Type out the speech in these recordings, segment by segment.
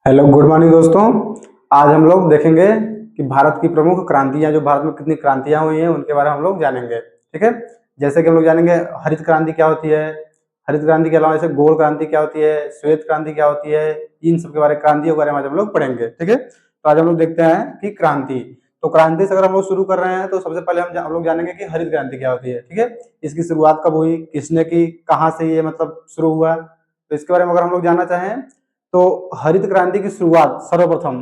Hello good morning दोस्तों। आज हम लोग देखेंगे कि भारत की प्रमुख क्रांतियां, जो भारत में कितनी क्रांतियां हुई हैं उनके बारे में हम लोग जानेंगे। ठीक है। जैसे कि हम लोग जानेंगे हरित क्रांति क्या होती है, हरित क्रांति के अलावा जैसे गोल क्रांति क्या होती है, श्वेत क्रांति क्या होती है, इन सब के बारे में, क्रांतियों के बारे में आज हम लोग पढ़ेंगे। ठीक है। तो आज हम लोग देखते हैं कि क्रांति, तो क्रांति से अगर हम लोग शुरू कर रहे हैं तो सबसे पहले हम लोग जानेंगे कि हरित क्रांति क्या होती है। ठीक है। इसकी शुरुआत कब हुई, किसने की, कहाँ से ये मतलब शुरू हुआ, तो इसके बारे में अगर हम लोग जानना चाहें तो हरित क्रांति की शुरुआत सर्वप्रथम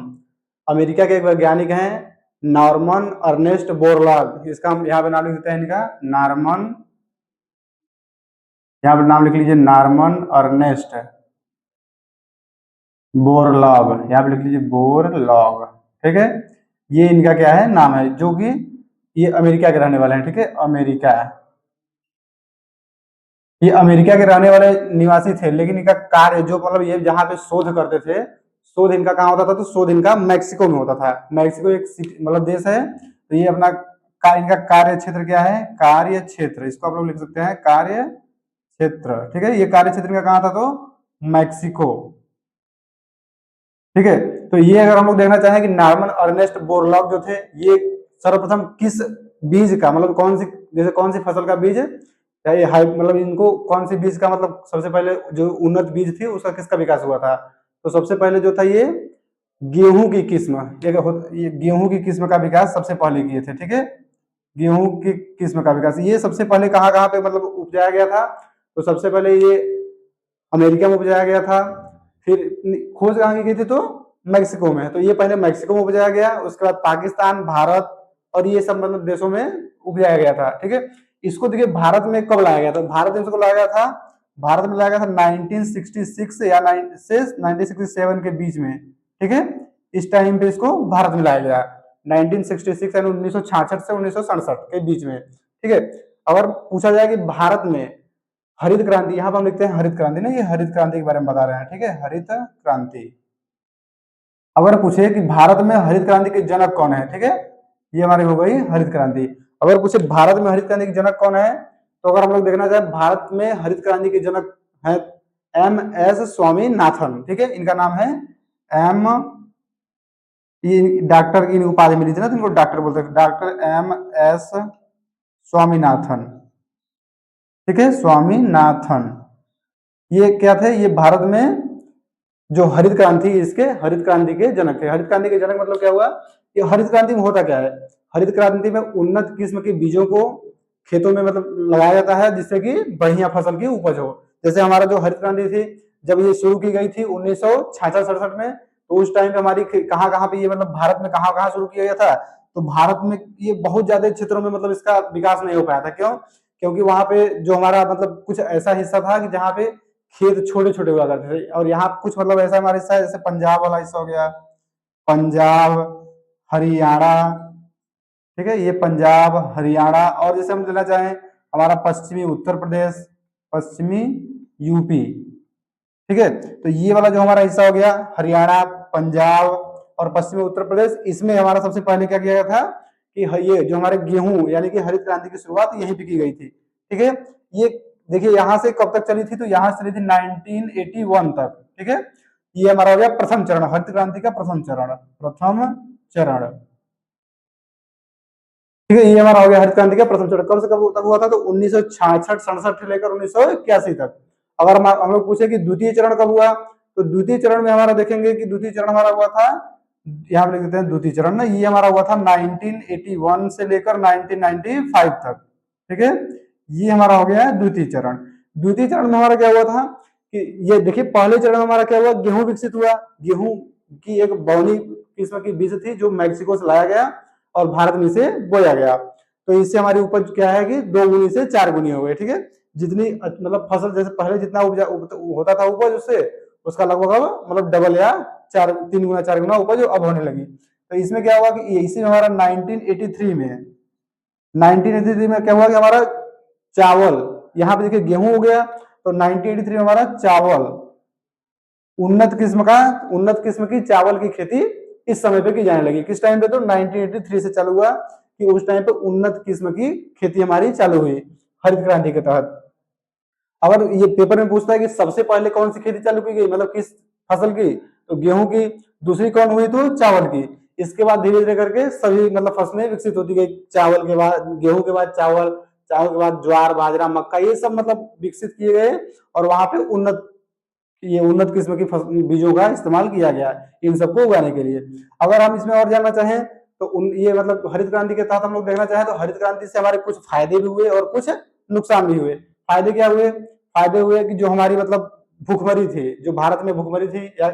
अमेरिका के एक वैज्ञानिक हैं, नॉर्मन अर्नेस्ट बोरलॉग। इसका हम यहाँ पे नाम लिख देते हैं, इनका नॉर्मन, यहाँ पे नाम लिख लीजिए नॉर्मन अर्नेस्ट बोरलॉग, यहाँ पे लिख लीजिए बोरलॉग। ठीक है। ये इनका क्या है, नाम है, जो कि ये अमेरिका के रहने वाले हैं। ठीक है, अमेरिका, ये अमेरिका के रहने वाले निवासी थे, लेकिन इनका कार्य जो मतलब ये जहाँ पे शोध करते थे, शोध इनका कहाँ होता था, तो शोध इनका मैक्सिको में होता था। मैक्सिको एक मतलब देश है, तो ये अपना इनका कार्य क्षेत्र क्या है, कार्य क्षेत्र, इसको आप लोग लिख सकते हैं कार्य क्षेत्र। ठीक है, ये कार्य क्षेत्र का कहाँ था, तो मैक्सिको। ठीक है। तो ये अगर हम लोग देखना चाहें कि नॉर्मन अर्नेस्ट बोरलॉग जो थे, ये सर्वप्रथम किस बीज का मतलब कौन सी, जैसे कौन सी फसल का बीज है, या ये मतलब इनको कौन सी बीज का मतलब सबसे पहले जो उन्नत बीज थी उसका किसका विकास हुआ था, तो सबसे पहले जो था ये गेहूं की किस्म, ये गेहूं की किस्म का विकास सबसे पहले किए थे। ठीक है, गेहूं की किस्म का विकास ये सबसे पहले कहाँ कहाँ पे मतलब उपजाया गया था, तो सबसे पहले ये अमेरिका में उपजाया गया था। फिर खोज कहाँ की गई थी, तो मैक्सिको में, तो ये पहले मैक्सिको में उपजाया गया, उसके बाद पाकिस्तान, भारत और ये सब मतलब देशों में उपजाया गया था। ठीक है। इसको देखिए भारत में कब लाया गया था, भारत में इसको लाया गया था, भारत में लाया गया था 1966 या 1967 के बीच में। ठीक है, इस टाइम पे इसको भारत में लाया गया 1966 यानी 1966 से 1967 के बीच में। ठीक है। अगर पूछा जाए कि भारत में हरित क्रांति, यहाँ पर हम लिखते हैं हरित क्रांति ना, ये हरित क्रांति के बारे में बता रहे हैं। ठीक है, हरित क्रांति। अगर पूछे कि भारत में हरित क्रांति के जनक कौन है, ठीक है, ये हमारी हो गई हरित क्रांति। अगर पूछे भारत में हरित क्रांति के जनक कौन है, तो अगर हम लोग देखना चाहे भारत में हरित क्रांति के जनक है एम एस स्वामीनाथन। ठीक है, इनका नाम है एम, ये डॉक्टर की उपाधि मिली थी ना, तो इनको डॉक्टर बोलते हैं, डॉक्टर एम एस स्वामीनाथन। ठीक है, स्वामीनाथन, ये क्या थे, ये भारत में जो हरित क्रांति, इसके हरित क्रांति के जनक थे। हरित क्रांति के जनक मतलब क्या हुआ, ये हरित क्रांति में होता क्या है, हरित क्रांति में उन्नत किस्म के बीजों को खेतों में मतलब लगाया जाता है, जिससे कि बढ़िया फसल की उपज हो। जैसे हमारा जो हरित क्रांति थी, जब ये शुरू की गई थी 1966-67 में, तो उस टाइम पे हमारी कहाँ कहाँ पे ये मतलब भारत में कहाँ कहाँ शुरू किया गया था, तो भारत में ये बहुत ज्यादा क्षेत्रों में मतलब इसका विकास नहीं हो पाया था। क्यों, क्योंकि वहां पे जो हमारा मतलब कुछ ऐसा हिस्सा था कि जहाँ पे खेत छोटे छोटे हुआ करते थे, और यहाँ कुछ मतलब ऐसा हमारा हिस्सा है, जैसे पंजाब वाला हिस्सा हो गया, पंजाब, हरियाणा। ठीक है, ये पंजाब, हरियाणा, और जैसे हम लेना चाहें हमारा पश्चिमी उत्तर प्रदेश, पश्चिमी यूपी। ठीक है, तो ये वाला जो हमारा हिस्सा हो गया हरियाणा, पंजाब और पश्चिमी उत्तर प्रदेश, इसमें हमारा सबसे पहले क्या किया गया था कि ये जो हमारे गेहूं यानी कि हरित क्रांति की शुरुआत यहीं पे की गई थी। ठीक है, ये देखिए यहाँ से कब तक चली थी, तो यहाँ से चली थी 1981 तक। ठीक है, ये हमारा हो गया प्रथम चरण, हरित क्रांति का प्रथम चरण, प्रथम चरण। ठीक है, ये हमारा हो गया हरित क्रांति का प्रथम चरण। कब से कब तक हुआ था, तो 1966-67 से लेकर 1981 तक। अगर हम लोग पूछे कि द्वितीय चरण कब हुआ, तो द्वितीय चरण में हमारा देखेंगे कि द्वितीय चरण हमारा हुआ था, यहाँ लिख देते हैं द्वितीय चरण ना, ये हमारा हुआ था 1981 से लेकर 1995 तक। ठीक है, ये हमारा हो गया है द्वितीय चरण। द्वितीय चरण में हमारा क्या हुआ था कि ये देखिए पहले चरण में हमारा क्या हुआ, गेहूं विकसित हुआ। गेहूं की एक बौनी किस्म की बीज थी जो मैक्सिको से लाया गया और भारत में इसे बोया गया, तो इससे हमारी उपज क्या है कि 2 गुनी से 4 गुनी हो गई। ठीक है, जितनी मतलब फसल जैसे पहले जितना होता था उपज उससे, उसका लगभग अब मतलब डबल या 3 गुना 4 गुना उपज अब होने लगी। तो इसमें क्या हुआ कि इसी में हमारा 1983 में 1983 में क्या हुआ कि हमारा चावल, यहाँ पे देखिए गेहूं हो गया, तो 1983 में हमारा चावल उन्नत किस्म की चावल की खेती इस समय पे की जाने लगी। किस टाइम पे, तो 1983 से चालू हुआ कि उस टाइम पे उन्नत किस्म की खेती हमारी चालू हुई हरित क्रांति के तहत। अगर ये पेपर में पूछता है कि सबसे पहले कौन सी खेती चालू की गई, मतलब किस फसल की, तो गेहूं की, दूसरी कौन हुई तो चावल की। इसके बाद धीरे धीरे करके सभी मतलब फसलें विकसित होती गई, चावल के बाद गेहूं के बाद चावल, चावल के बाद ज्वार बाजरा मक्का, ये सब मतलब विकसित किए गए और वहां पे उन्नत किस्म की बीजों का इस्तेमाल किया गया इन सबको उगाने के लिए। अगर हम इसमें और जानना चाहें तो ये मतलब हरित क्रांति के तहत हम लोग देखना चाहें तो हरित क्रांति से हमारे कुछ फायदे भी हुए और कुछ नुकसान भी हुए। फायदे क्या हुए? फायदे हुए कि जो हमारी मतलब भूखमरी थी, जो भारत में भूखमरी थी या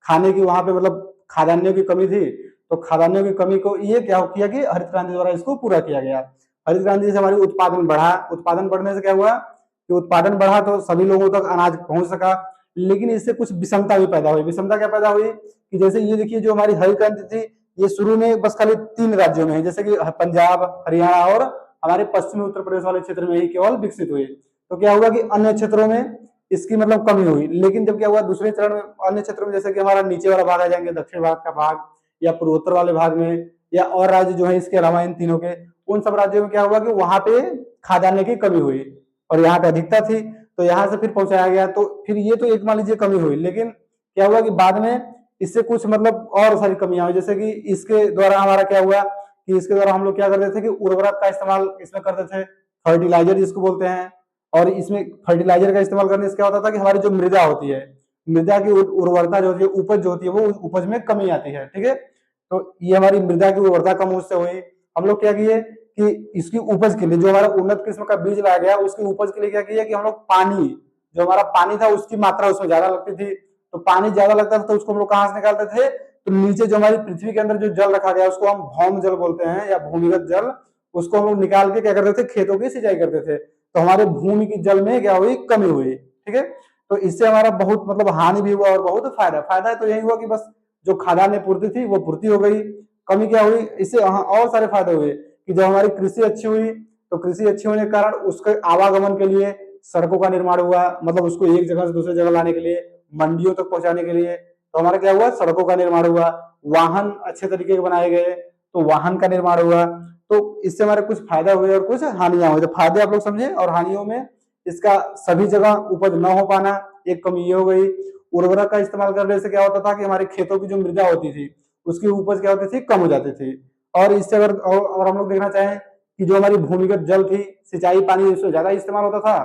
खाने की वहां पे मतलब खाद्यान्यों की कमी थी, तो खाद्यान्यों की कमी को ये क्या किया कि हरित क्रांति द्वारा इसको पूरा किया गया। हरित क्रांति से हमारी उत्पादन बढ़ा, उत्पादन बढ़ने से क्या हुआ कि उत्पादन बढ़ा तो सभी लोगों तक अनाज पहुंच सका। लेकिन इससे कुछ विषमता भी पैदा हुई। विषमता क्या पैदा हुई कि जैसे ये देखिए जो हमारी हरित क्रांति थी ये शुरू में बस खाली 3 राज्यों में है, जैसे कि पंजाब, हरियाणा और हमारे पश्चिमी उत्तर प्रदेश वाले क्षेत्र में ही केवल विकसित हुई। तो क्या हुआ कि अन्य क्षेत्रों में इसकी मतलब कमी हुई। लेकिन जब क्या हुआ दूसरे चरण में अन्य क्षेत्रों में, जैसे कि हमारा नीचे वाला भाग आ जाएंगे, दक्षिण भारत का भाग या पूर्वोत्तर वाले भाग में या और राज्य जो है इसके अलावा इन तीनों के, उन सब राज्यों में क्या हुआ कि वहां पे खाद्यान्न की कमी हुई और यहाँ पे अधिकता थी, तो यहाँ से फिर पहुंचाया गया। तो फिर ये तो एक मान लीजिए कमी हुई, लेकिन क्या हुआ कि बाद में इससे कुछ मतलब और सारी कमियां हुई। जैसे कि इसके द्वारा हमारा क्या हुआ कि इसके द्वारा हम लोग क्या करते थे कि उर्वरक का इस्तेमाल इसमें करते थे, फर्टिलाइजर जिसको बोलते हैं। और इसमें फर्टिलाइजर का इस्तेमाल करने से क्या होता था कि हमारी जो मृदा होती है, मृदा की उर्वरता जो होती है, उपज जो होती है, वो उपज में कमी आती है। ठीक है, तो ये हमारी मृदा की उर्वरता कम उससे हुई। हम लोग क्या किए कि इसकी उपज के लिए जो हमारा उन्नत किस्म का बीज लाया गया उसकी उपज के लिए क्या किया कि हम लोग पानी, जो हमारा पानी था उसकी मात्रा उसमें ज्यादा लगती थी। तो पानी ज्यादा लगता था तो उसको हम लोग कहां से निकालते थे, तो नीचे जो हमारी पृथ्वी के अंदर जो जल रखा गया उसको हम भौम जल बोलते हैं या भूमिगत जल, उसको हम लोग निकाल के क्या करते थे, खेतों की सिंचाई करते थे। तो हमारे भूमि की जल में क्या हुई, कमी हुई। ठीक है, तो इससे हमारा बहुत मतलब हानि भी हुआ और बहुत फायदा। फायदा तो यही हुआ कि बस जो खाद्यान्न पूर्ति थी वो पूर्ति हो गई। कमी क्या हुई, इससे और सारे फायदे हुए कि जब हमारी कृषि अच्छी हुई तो कृषि अच्छी होने के कारण उसके आवागमन के लिए सड़कों का निर्माण हुआ, मतलब उसको एक जगह से दूसरे जगह लाने के लिए, मंडियों तक पहुंचाने के लिए। तो हमारा क्या हुआ, सड़कों का निर्माण हुआ, वाहन अच्छे तरीके के बनाए गए तो वाहन का निर्माण हुआ। तो इससे हमारे कुछ फायदा हुए और कुछ हानियां हुई। तो फायदे आप लोग समझे, और हानियों में इसका सभी जगह उपज न हो पाना एक कमी ये हो गई। उर्वरक का इस्तेमाल करने से क्या होता था कि हमारे खेतों की जो मृदा होती थी उसकी उपज क्या होती थी, कम हो जाती थी। और इससे अगर और हम लोग देखना चाहें कि जो हमारी भूमिगत जल थी, सिंचाई पानी इससे ज्यादा इस्तेमाल होता था,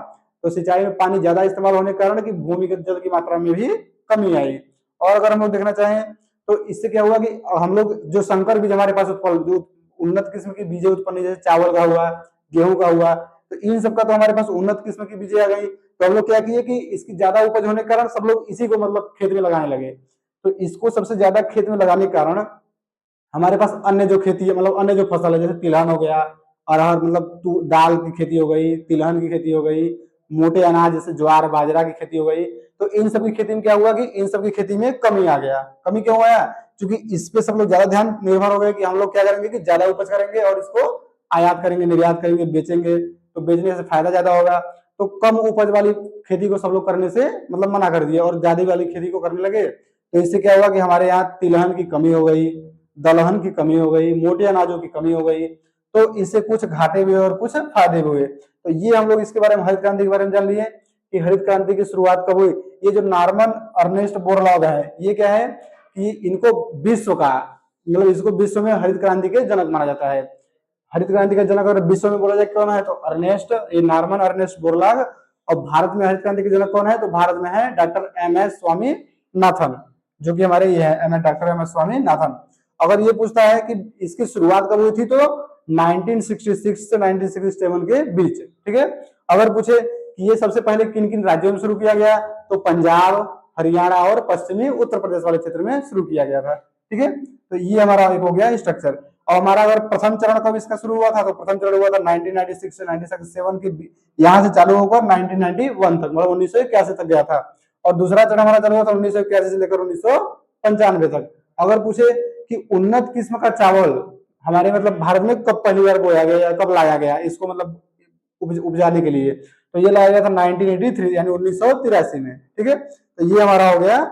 तो सिंचाई में पानी ज्यादा इस्तेमाल होने के कारण कि भूमिगत जल की मात्रा में भी कमी आई। और अगर हम लोग देखना चाहें तो इससे क्या हुआ कि हम लोग जो संकर बीज हमारे पास उत्पन्न, जो उन्नत किस्म की बीजें उत्पन्न, जैसे चावल का हुआ, गेहूं का हुआ, तो इन सब का तो हमारे पास उन्नत किस्म की बीजें आ गई। तो हम लोग क्या किए कि इसकी ज्यादा उपज होने के कारण सब लोग इसी को मतलब खेत में लगाने लगे। तो इसको सबसे ज्यादा खेत में लगाने के कारण हमारे पास अन्य जो खेती है, मतलब अन्य जो फसल है, जैसे तिलहन हो गया, अरहर मतलब दाल की खेती हो गई, तिलहन की खेती हो गई, मोटे अनाज जैसे ज्वार बाजरा की खेती हो गई। तो इन सब की खेती में क्या हुआ कि इन सब की खेती में कमी आ गया। कमी क्यों आया, क्योंकि इस पे सब लोग ज्यादा ध्यान निर्भर हो गए कि हम लोग क्या करेंगे कि ज्यादा उपज करेंगे और इसको आयात करेंगे, निर्यात करेंगे, बेचेंगे, तो बेचने से फायदा ज्यादा होगा। तो कम उपज वाली खेती को सब लोग करने से मतलब मना कर दिया और ज्यादा वाली खेती को करने लगे। तो इससे क्या हुआ कि हमारे यहाँ तिलहन की कमी हो गई, दलहन की कमी हो गई, मोटे अनाजों की कमी हो गई। तो इससे कुछ घाटे हुए और कुछ फायदे भी हुए। तो ये हम लोग इसके बारे में, हरित क्रांति के बारे में जान लिए कि हरित क्रांति की शुरुआत कब हुई। ये जो नॉर्मन अर्नेस्ट बोरलॉग है, ये क्या है कि इनको विश्व का मतलब इसको विश्व में हरित क्रांति के जनक माना जाता है। हरित क्रांति का जनक अगर विश्व में बोला जाए कौन है, तो अर्नेस्ट, ये नॉर्मन अर्नेस्ट बोरलॉग। और भारत में हरित क्रांति के जनक कौन है, तो भारत में है डॉक्टर एम एस स्वामीनाथन, जो कि हमारे ये है डॉक्टर एम एस स्वामीनाथन। अगर ये पूछता है कि इसकी शुरुआत कब हुई थी, तो 1966 से 1967 के बीच। ठीक है, अगर पूछे कि ये सबसे पहले किन किन राज्यों में शुरू किया गया, तो पंजाब, हरियाणा और पश्चिमी उत्तर प्रदेश वाले क्षेत्र में शुरू किया गया था। ठीक है, तो ये हमारा एक हो गया स्ट्रक्चर। और हमारा अगर प्रथम चरण कब इसका शुरू हुआ था, तो प्रथम चरण हुआ था 1996 से 1967 की, यहाँ से चालू होकर 1991 तक, मतलब 1981 तक गया था। और दूसरा चरण हमारा चालू हुआ था 1981 से लेकर 1995 तक। अगर पूछे कि उन्नत किस्म का चावल हमारे मतलब भारत में कब पहली बार बोया गया या कब लाया गया इसको मतलब उपजाने के लिए, तो ये लाया गया था 1983 यानी 1983 में। ठीक है, तो ये हमारा हो गया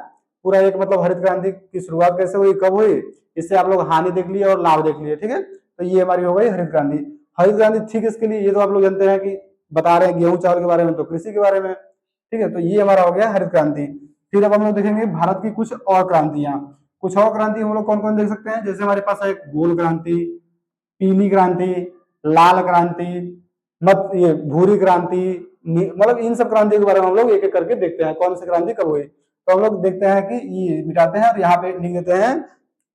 पूरा एक मतलब हरित क्रांति की शुरुआत कैसे हुई, कब हुई, इससे आप लोग हानि देख लिए और लाभ देख लिए। ठीक है, तो ये हमारी हो गई हरित क्रांति। हरित क्रांति ठीक इसके लिए, ये तो आप लोग जानते हैं कि बता रहे हैं गेहूं चावल के बारे में, तो कृषि के बारे में। ठीक है, तो ये हमारा हो गया हरित क्रांति। फिर अब हम लोग देखेंगे भारत की कुछ और क्रांतियां। कुछ और क्रांति हम लोग कौन कौन देख सकते हैं, जैसे हमारे पास है गोल क्रांति, पीली क्रांति, लाल क्रांति, मत ये भूरी क्रांति, मतलब इन सब क्रांतियों के बारे में हम लोग एक एक करके देखते हैं कौन सी क्रांति कब हुई। तो हम लोग देखते हैं कि ये मिटाते हैं और यहाँ पे लिख देते हैं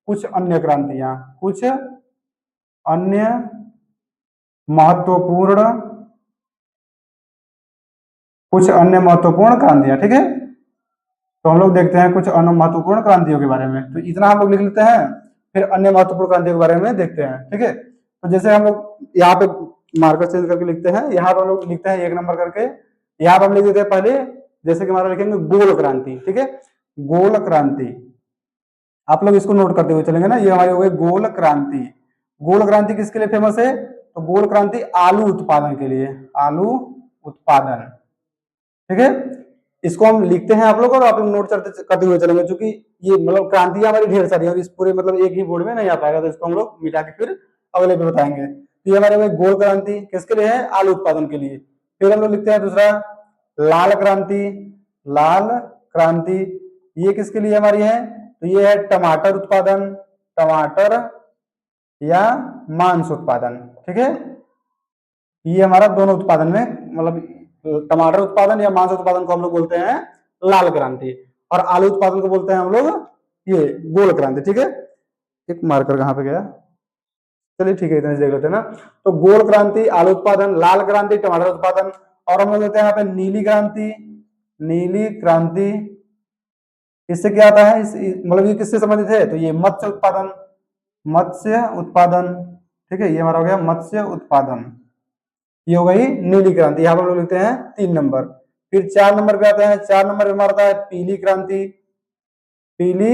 कुछ अन्य क्रांतियां, कुछ अन्य महत्वपूर्ण, कुछ अन्य महत्वपूर्ण क्रांतियां, ठीक है। तो हम लोग देखते हैं कुछ अन्य महत्वपूर्ण क्रांतियों के बारे में, तो इतना हम लोग लिख लेते हैं, फिर अन्य महत्वपूर्ण क्रांतियों के बारे में देखते हैं, ठीक है। तो जैसे हम लोग यहाँ पे मार्कर चेंज करके लिखते हैं, यहाँ पे हम लोग लिखते हैं 1 नंबर करके, यहाँ पे हम लिख देते हैं पहले, जैसे कि हमारा लिखेंगे गोल क्रांति, ठीक है। गोल क्रांति, आप लोग इसको नोट करते हुए चलेंगे ना, ये हमारी हो गई गोल क्रांति। गोल क्रांति किसके लिए फेमस है, तो गोल क्रांति आलू उत्पादन के लिए, आलू उत्पादन, ठीक है। इसको हम लिखते हैं आप लोग, और आप लोग नोट करते हुए चलेंगे, क्योंकि ये मतलब क्रांतियां हमारी ढेर सारी है और इस पूरे मतलब एक ही बोर्ड में नहीं आ पाएगा, तो इसको हम लोग मिटा के फिर अगले पे बताएंगे। तो ये हमारे में गोल क्रांति किसके लिए है, आलू उत्पादन के लिए। फिर हम लोग लिखते हैं दूसरा लाल क्रांति, लाल क्रांति ये किसके लिए हमारी है, तो ये है टमाटर उत्पादन, टमाटर या मांस उत्पादन, ठीक है। ये हमारा दोनों उत्पादन में मतलब टमाटर उत्पादन या मांस उत्पादन को हम लोग बोलते हैं लाल क्रांति, और आलू उत्पादन को बोलते हैं हम लोग ये गोल क्रांति, ठीक है। एक मार्कर कहाँ पे गया, चलिए ठीक है, इतने देख लेते हैं ना। तो गोल क्रांति, आलू उत्पादन, लाल क्रांति, टमाटर उत्पादन, और हम लोग देते हैं यहाँ पे नीली क्रांति, नीली क्रांति इससे क्या आता है, इस मतलब ये किससे संबंधित है, तो ये मत्स्य उत्पादन, मत्स्य उत्पादन, ठीक है। ये हमारा हो गया मत्स्य उत्पादन, ये हो गई नीली क्रांति, यहाँ पर हम लोग लिखते हैं 3 नंबर। फिर 4 नंबर पे आते हैं, 4 नंबर पे हमारा है पीली क्रांति, पीली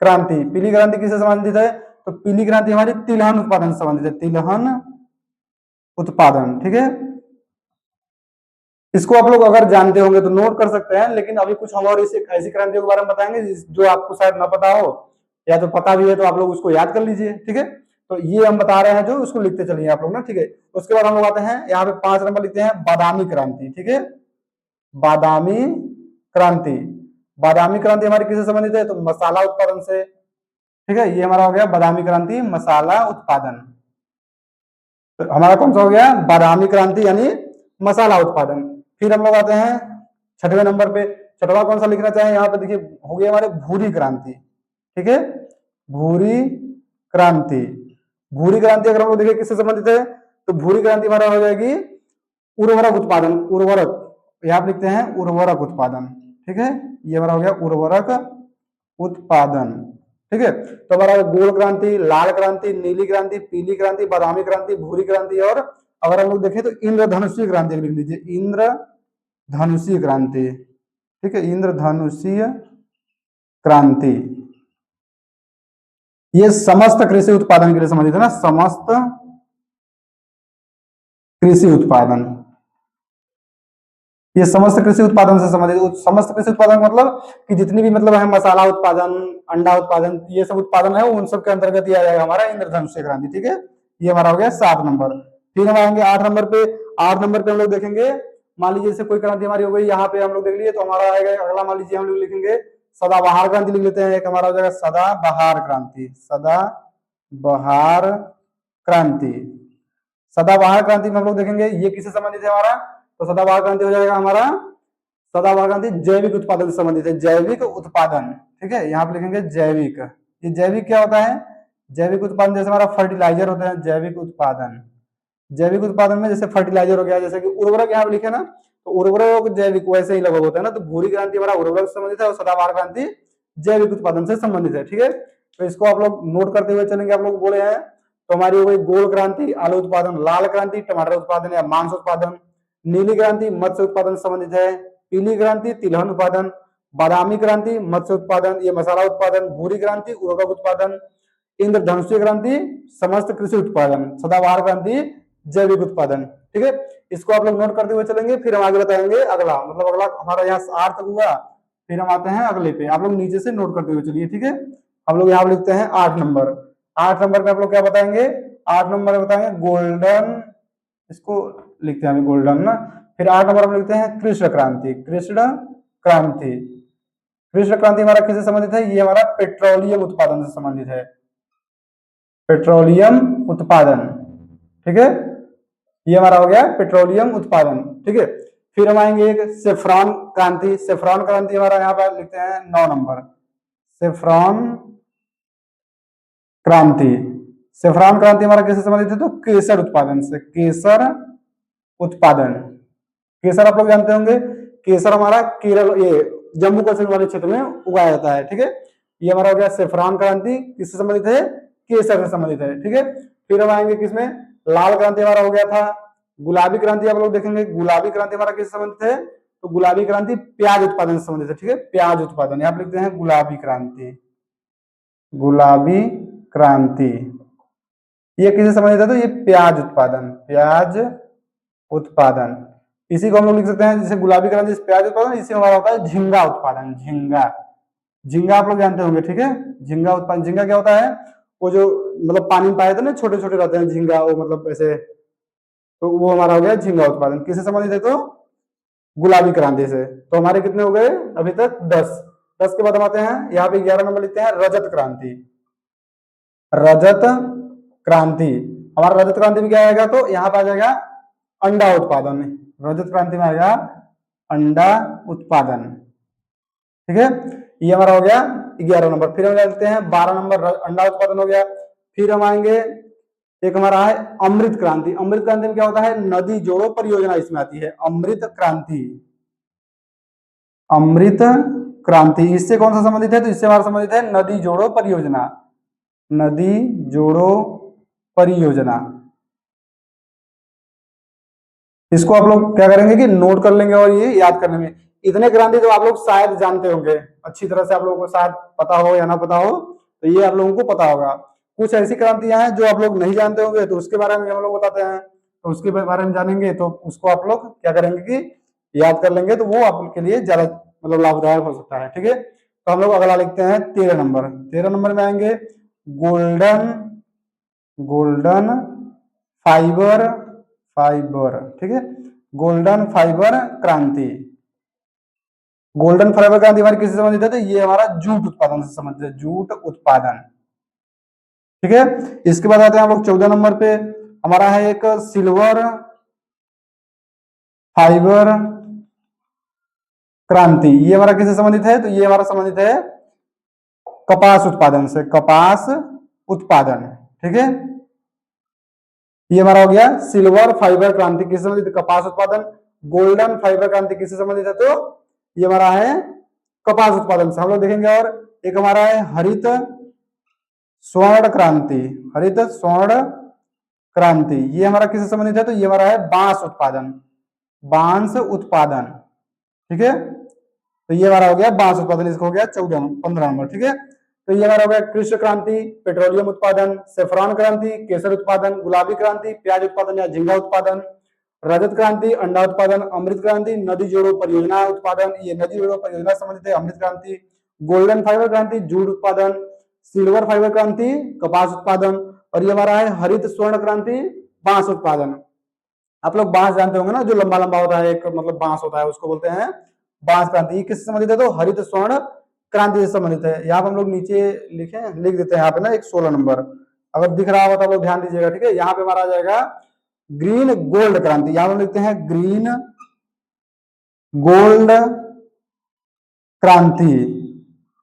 क्रांति, पीली क्रांति किससे संबंधित है, तो पीली क्रांति हमारी तिलहन उत्पादन से संबंधित है, तिलहन उत्पादन, ठीक है। इसको आप लोग अगर जानते होंगे तो नोट कर सकते हैं, लेकिन अभी कुछ हम और इसे ऐसी क्रांतियों के बारे में बताएंगे जो आपको शायद ना पता हो, या तो पता भी है तो आप लोग उसको याद कर लीजिए, ठीक है। तो ये हम बता रहे हैं जो, उसको लिखते चलिए आप लोग ना, ठीक है। उसके बाद हम लोग आते हैं यहाँ पे 5 नंबर लिखते हैं बादामी क्रांति, ठीक है। बादामी क्रांति, बादामी क्रांति हमारी किससे संबंधित है, तो मसाला उत्पादन से, ठीक है। ये हमारा हो गया बादामी क्रांति, मसाला उत्पादन। तो हमारा कौन सा हो गया, बादामी क्रांति यानी मसाला उत्पादन। फिर हम लोग आते हैं 6वें नंबर पे, 6वां कौन सा लिखना चाहें, यहाँ पे देखिए हो गया हमारे भूरी क्रांति, ठीक है। भूरी क्रांति, भूरी क्रांति अगर हम लोग देखिए किससे संबंधित है, तो भूरी क्रांति हमारा हो जाएगी उर्वरक उत्पादन, उर्वरक, यहाँ पे लिखते हैं उर्वरक उत्पादन, ठीक है। ये हमारा हो गया उर्वरक उत्पादन, ठीक है। तो हमारा गोल क्रांति, लाल क्रांति, नीली क्रांति, पीली क्रांति, बादामी क्रांति, भूरी क्रांति, और अगर हम लोग देखें तो इंद्रधनुषीय क्रांति लिख लीजिए, इंद्रधनुषीय क्रांति, ठीक है। इंद्रधनुषीय क्रांति ये समस्त कृषि उत्पादन के लिए संबंधित है ना, समस्त कृषि उत्पादन, ये समस्त कृषि उत्पादन से संबंधित, समस्त कृषि उत्पादन मतलब कि जितनी भी मतलब है मसाला उत्पादन, अंडा उत्पादन, ये सब उत्पादन है उन सब के अंतर्गत आ जाएगा हमारा इंद्रधनुषीय क्रांति, ठीक है। ये हमारा हो गया 7 नंबर। फिर हम आएंगे 8 नंबर पे, 8 नंबर पे हम लोग देखेंगे, मान लीजिए जैसे कोई क्रांति हमारी हो गई, यहाँ पे हम लोग देख लिए, तो हमारा आएगा अगला, मान लीजिए हम लोग लिखेंगे सदाबहार क्रांति लिख लेते हैं, एक हमारा हो जाएगा सदाबहार क्रांति, सदाबहार क्रांति। सदाबहार क्रांति में हम लोग देखेंगे ये किससे संबंधित है हमारा, तो सदाबहार क्रांति हो जाएगा हमारा, सदाबहार क्रांति जैविक उत्पादन से संबंधित है, जैविक उत्पादन, ठीक है। यहाँ पे लिखेंगे जैविक, ये जैविक क्या होता है, जैविक उत्पादन जैसे हमारा फर्टिलाइजर होता है, जैविक उत्पादन, जैविक उत्पादन में जैसे फर्टिलाइजर हो गया, जैसे कि उर्वरक यहाँ पे लिखे ना, तो उर्वरक जैविक वैसे ही लगभग होता है ना, तो भूरी क्रांति हमारा उर्वरक से संबंधित है और सदाबहार क्रांति जैविक उत्पादन से संबंधित है, ठीक है। तो इसको आप लोग नोट करते हुए चलेंगे, आप लोग बोले हैं। तो हमारी हो गई गोल क्रांति आलू उत्पादन, लाल क्रांति टमाटर उत्पादन या मांस उत्पादन, नीली क्रांति मत्स्य उत्पादन से संबंधित है, पीली क्रांति तिलहन उत्पादन, बादामी क्रांति मत्स्य उत्पादन ये मसाला उत्पादन, भूरी क्रांति उर्वरक उत्पादन, इंद्रधनुषीय क्रांति समस्त कृषि उत्पादन, सदाबहार क्रांति जैविक उत्पादन, ठीक है। इसको आप लोग नोट करते हुए चलेंगे, फिर हम आगे बताएंगे अगला, मतलब अगला हमारा यहाँ 8 तक हुआ, फिर हम आते हैं अगले पे, आप लोग नीचे से नोट करते हुए चलिए, ठीक है। हम लोग यहाँ पे लिखते हैं 8 नंबर, 8 नंबर पे आप लोग क्या बताएंगे, 8 नंबर में बताएंगे गोल्डन, इसको लिखते हैं अभी गोल्डन ना। फिर 8 नंबर में लिखते हैं कृष्ण क्रांति, कृष्ण क्रांति, कृष्ण क्रांति हमारा किससे संबंधित है? ये हमारा पेट्रोलियम उत्पादन से संबंधित है, पेट्रोलियम उत्पादन। ठीक है, ये हमारा हो गया पेट्रोलियम उत्पादन। ठीक है, फिर हम आएंगे एक सेफ्रॉन क्रांति। सेफ्रॉन क्रांति हमारा यहाँ पर लिखते हैं 9 नंबर, सेफ्रॉन क्रांति। सेफ्रॉन क्रांति हमारा किससे संबंधित है? तो केसर उत्पादन से, केसर उत्पादन। केसर आप लोग जानते होंगे, केसर हमारा केरल, ये जम्मू कश्मीर वाले क्षेत्र में उगाया जाता है। ठीक है, ये हमारा हो गया सेफ्रॉन क्रांति, किससे संबंधित है? केसर से संबंधित है। ठीक है, फिर हम आएंगे किसमें? लाल क्रांति हमारा हो गया था। गुलाबी क्रांति आप लोग देखेंगे, गुलाबी क्रांति हमारा किससे संबंधित है? तो गुलाबी क्रांति प्याज उत्पादन से संबंधित है। ठीक है, प्याज उत्पादन, यहाँ पे लिखते हैं गुलाबी क्रांति, गुलाबी क्रांति। ये किससे संबंधित है? तो ये प्याज उत्पादन, प्याज उत्पादन। इसी को हम लोग लिख सकते हैं, जैसे गुलाबी क्रांति प्याज उत्पादन, इसी हमारा होता है झींगा उत्पादन, झींगा। झींगा आप लोग जानते होंगे। ठीक है, झींगा उत्पादन, झींगा क्या होता है? वो जो मतलब पानी में पाए थे ना, छोटे छोटे रहते हैं झींगा, वो मतलब ऐसे, तो वो हमारा हो गया झींगा उत्पादन। किससे संबंधित है? तो गुलाबी क्रांति से। तो हमारे कितने हो गए अभी तक? 10। 10 के बाद हम आते हैं यहाँ पे 11 नंबर लिखते हैं रजत क्रांति। रजत क्रांति, हमारा रजत क्रांति में क्या आएगा? तो यहाँ पे आ जाएगा अंडा उत्पादन। रजत क्रांति में आएगा अंडा उत्पादन। ठीक है, ये हमारा हो गया 11 नंबर। फिर हम लेते हैं 12 नंबर, अंडा उत्पादन हो गया। फिर हम आएंगे, एक हमारा है अमृत क्रांति। अमृत क्रांति में क्या होता है? नदी जोड़ो परियोजना इसमें आती है, अमृत क्रांति। अमृत क्रांति इससे कौन सा संबंधित है? तो इससे हमारा संबंधित है नदी जोड़ो परियोजना, नदी जोड़ो परियोजना। इसको आप लोग क्या करेंगे कि नोट कर लेंगे, और ये याद करने में इतने क्रांति तो आप लोग शायद जानते होंगे अच्छी तरह से, आप लोगों को शायद पता हो या ना पता हो, तो ये आप लोगों को पता होगा। कुछ ऐसी क्रांतियां हैं जो आप लोग नहीं जानते होंगे, तो उसके बारे में हम लोग बताते हैं, तो उसके बारे में जानेंगे तो उसको आप लोग क्या करेंगे कि याद कर लेंगे, तो वो आपके लिए ज्यादा मतलब लाभदायक हो सकता है। ठीक है, तो हम लोग अगला लिखते हैं 13 नंबर। 13 नंबर में आएंगे गोल्डन, गोल्डन फाइबर, फाइबर। ठीक है, गोल्डन फाइबर क्रांति। गोल्डन फाइबर क्रांति हमारी किससे संबंधित है? तो ये हमारा जूट उत्पादन से संबंधित है, जूट उत्पादन। ठीक है, इसके बाद आते हैं हम लोग 14 नंबर पे, हमारा है एक सिल्वर फाइबर क्रांति। ये हमारा किससे संबंधित है? तो ये हमारा संबंधित है कपास उत्पादन से, कपास उत्पादन। ठीक है, ये हमारा हो गया सिल्वर फाइबर क्रांति, किससे संबंधित है? कपास उत्पादन। गोल्डन फाइबर क्रांति किससे संबंधित है? तो ये हमारा है कपास उत्पादन से, हम लोग देखेंगे। और एक हमारा है हरित स्वर्ण क्रांति, हरित स्वर्ण क्रांति। ये हमारा किससे संबंधित है? तो ये हमारा है बांस उत्पादन, बांस उत्पादन। ठीक है, तो ये हमारा हो गया बांस उत्पादन, इसको हो गया 15 नंबर। ठीक है, तो ये हमारा हो गया कृषि क्रांति, पेट्रोलियम उत्पादन, सेफ्रॉन क्रांति, केसर उत्पादन, गुलाबी क्रांति, प्याज उत्पादन या झींगा उत्पादन, रजत क्रांति, अंडा उत्पादन, अमृत क्रांति, नदी जोड़ो परियोजना उत्पादन, ये नदी जोड़ो परियोजना संबंधित है अमृत क्रांति, गोल्डन फाइबर क्रांति, जूट उत्पादन, सिल्वर फाइबर क्रांति, कपास उत्पादन, और ये हमारा है हरित स्वर्ण क्रांति, बांस उत्पादन। आप लोग बांस जानते होंगे ना, जो लंबा लंबा होता है, एक मतलब बांस होता है, उसको बोलते हैं बांस क्रांति। किससे संबंधित है? तो हरित स्वर्ण क्रांति से संबंधित है। यहाँ पर हम लोग नीचे लिख देते हैं यहाँ पे ना एक 16 नंबर, अगर दिख रहा होगा तो आप लोग ध्यान दीजिएगा। ठीक है, यहाँ पे हमारा आ जाएगा ग्रीन गोल्ड क्रांति, यहाँ पर लिखते हैं ग्रीन गोल्ड क्रांति।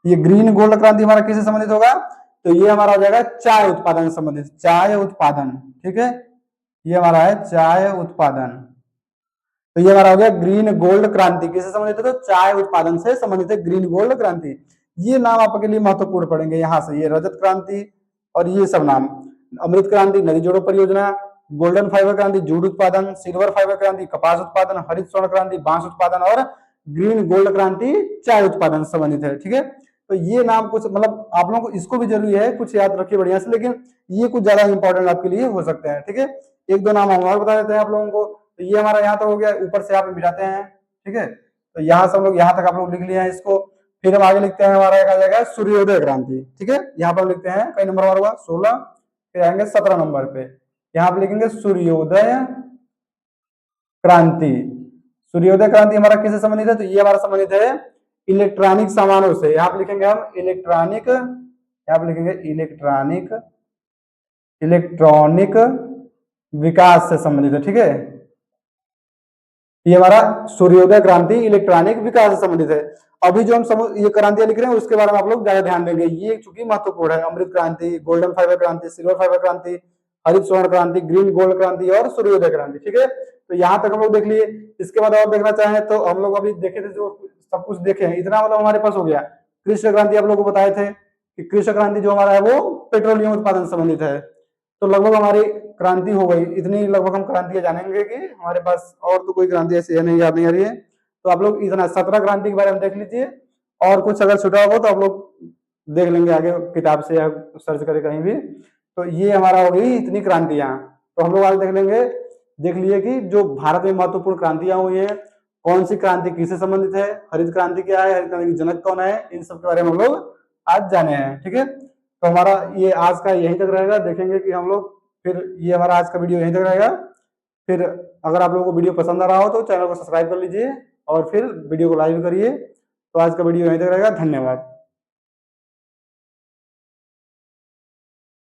ये ग्रीन गोल्ड क्रांति हमारा किससे संबंधित होगा? तो ये हमारा हो जाएगा चाय उत्पादन से संबंधित, चाय उत्पादन। ठीक है, ये हमारा है चाय उत्पादन। तो ये हमारा हो गया ग्रीन गोल्ड क्रांति, किससे संबंधित है? तो चाय उत्पादन से संबंधित है ग्रीन गोल्ड क्रांति। ये नाम आपके लिए महत्वपूर्ण पड़ेंगे यहाँ से, ये रजत क्रांति और ये सब नाम, अमृत क्रांति नदी जोड़ो परियोजना, गोल्डन फाइबर क्रांति जूट उत्पादन, सिल्वर फाइबर क्रांति कपास उत्पादन, हरित स्वर्ण क्रांति बांस उत्पादन और ग्रीन गोल्ड क्रांति चाय उत्पादन से संबंधित है। ठीक है, तो ये नाम कुछ मतलब आप लोगों को इसको भी जरूरी है कुछ याद रखिए बढ़िया से, लेकिन ये कुछ ज्यादा इंपॉर्टेंट आपके लिए हो सकते हैं। ठीक है, एक दो नाम हम और बता देते हैं आप लोगों को। तो ये हमारा यहाँ तो हो गया, ऊपर से यहाँ पे मिटाते हैं। ठीक है, तो यहाँ से हम लोग यहाँ तक आप लोग लिख लिया है इसको। फिर हम आगे लिखते हैं, हमारा एक आ जाएगा सूर्योदय क्रांति। ठीक है, यहाँ पर हम लिखते हैं कई नंबर हमारा हुआ 16, फिर आएंगे 17 नंबर पे, यहाँ पे लिखेंगे सूर्योदय क्रांति। सूर्योदय क्रांति हमारा किससे संबंधित है? तो ये हमारा संबंधित है इलेक्ट्रॉनिक सामानों से, यहाँ पे लिखेंगे हम इलेक्ट्रॉनिक, यहाँ पे लिखेंगे इलेक्ट्रॉनिक, इलेक्ट्रॉनिक विकास से संबंधित है, ठीक है। ये हमारा सूर्योदय क्रांति इलेक्ट्रॉनिक विकास से संबंधित है। अभी जो हम ये क्रांतियां लिख रहे हैं उसके बारे में आप लोग ज्यादा ध्यान देंगे, ये चूंकि महत्वपूर्ण है। अमृत क्रांति, गोल्डन फाइबर क्रांति, सिल्वर फाइबर क्रांति, हरित स्वर्ण क्रांति, ग्रीन गोल्ड क्रांति और सूर्योदय क्रांति, ठीक है। तो यहाँ तक हम लोग देख लिए। इसके बाद और देखना चाहें तो हम लोग अभी देखे थे, जो सब कुछ देखे हैं इतना मतलब हमारे पास हो गया। कृष्ण क्रांति आप लोग को बताए थे कि कृष्ण क्रांति जो हमारा है वो पेट्रोलियम उत्पादन संबंधित है। तो लगभग हमारी क्रांति हो गई, इतनी लगभग हम क्रांतियां जानेंगे कि हमारे पास और तो कोई क्रांति ऐसी है नहीं, याद नहीं आ रही है। तो आप लोग इतना 17 क्रांति के बारे में देख लीजिए, और कुछ अगर छुटा हो तो आप लोग देख लेंगे आगे किताब से या सर्च करें कहीं भी। तो ये हमारा हो गई इतनी क्रांतियां। तो हम लोग आज देख लेंगे, देख लिए कि जो भारत में महत्वपूर्ण क्रांतियां हुई है, कौन सी क्रांति किससे संबंधित है, हरित क्रांति क्या है, हरित क्रांति की जनक कौन है, इन सब के बारे में हम लोग आज जाने हैं, ठीक है। तो हमारा ये आज का यहीं तक रहेगा, देखेंगे कि हम लोग फिर, ये हमारा आज का वीडियो यहीं तक रहेगा। फिर अगर आप लोगों को वीडियो पसंद आ रहा हो तो चैनल को सब्सक्राइब कर लीजिए और फिर वीडियो को लाइक करिए। तो आज का वीडियो यहीं तक रहेगा, धन्यवाद।